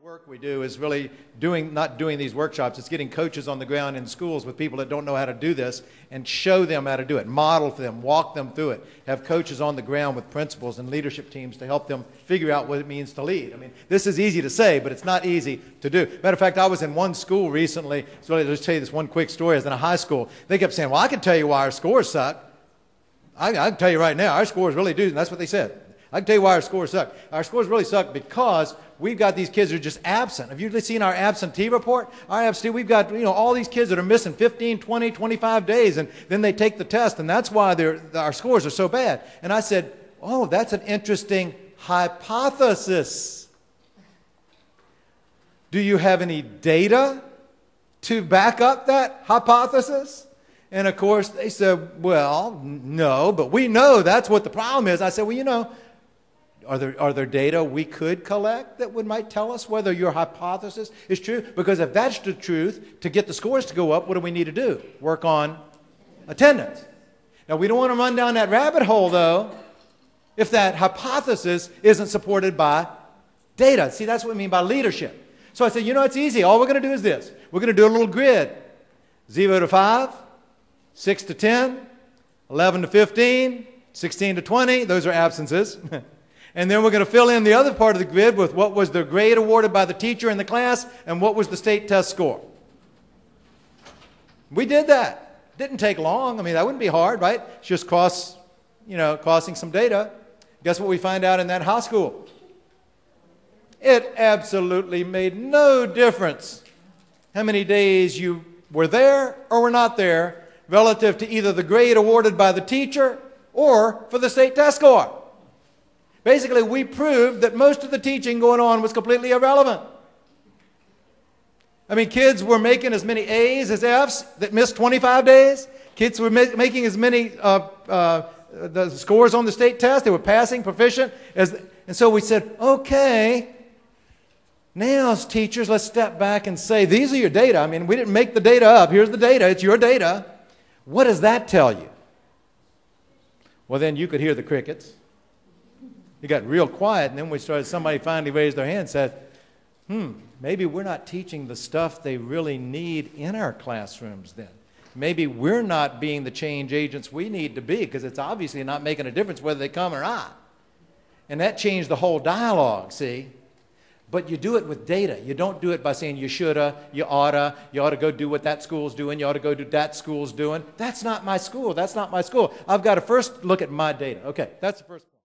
Work we do is really not doing these workshops. It's getting coaches on the ground in schools with people that don't know how to do this and show them how to do it, model for them, walk them through it, have coaches on the ground with principals and leadership teams to help them figure out what it means to lead. I mean, this is easy to say, but it's not easy to do. Matter of fact, I was in one school recently, so I'll just tell you this one quick story. I was in a high school. They kept saying, well, I can tell you why our scores suck. I can tell you right now, our scores really do, and that's what they said. I can tell you why our scores suck. Our scores really suck because we've got these kids who are just absent. Have you seen our absentee report? We've got all these kids that are missing 15, 20, 25 days, and then they take the test, and that's why our scores are so bad. And I said, oh, that's an interesting hypothesis. Do you have any data to back up that hypothesis? And of course, they said, well, no, but we know that's what the problem is. I said, well, are there data we could collect that might tell us whether your hypothesis is true? Because if that's the truth, to get the scores to go up, what do we need to do? Work on attendance. Now, we don't want to run down that rabbit hole, though, if that hypothesis isn't supported by data. See, that's what we mean by leadership. So I said, it's easy. All we're going to do is this. We're going to do a little grid. 0 to 5, 6 to 10, 11 to 15, 16 to 20. Those are absences. And then we're going to fill in the other part of the grid with what was the grade awarded by the teacher in the class and what was the state test score. We did that. Didn't take long. I mean, that wouldn't be hard, right? It's just crossing some data. Guess what we find out in that high school? It absolutely made no difference how many days you were there or were not there relative to either the grade awarded by the teacher or for the state test score. Basically, we proved that most of the teaching going on was completely irrelevant. I mean, kids were making as many A's as F's that missed 25 days. Kids were making as many the scores on the state test. They were passing, proficient. And so we said, okay, now as teachers, let's step back and say, these are your data. I mean, we didn't make the data up. Here's the data. It's your data. What does that tell you? Well, then you could hear the crickets. It got real quiet, and then somebody finally raised their hand and said, maybe we're not teaching the stuff they really need in our classrooms then. Maybe we're not being the change agents we need to be because it's obviously not making a difference whether they come or not. And that changed the whole dialogue, see? But you do it with data. You don't do it by saying you shoulda, you oughta go do what that school's doing, you ought to go do that school's doing. That's not my school. That's not my school. I've got to first look at my data. Okay, that's the first point.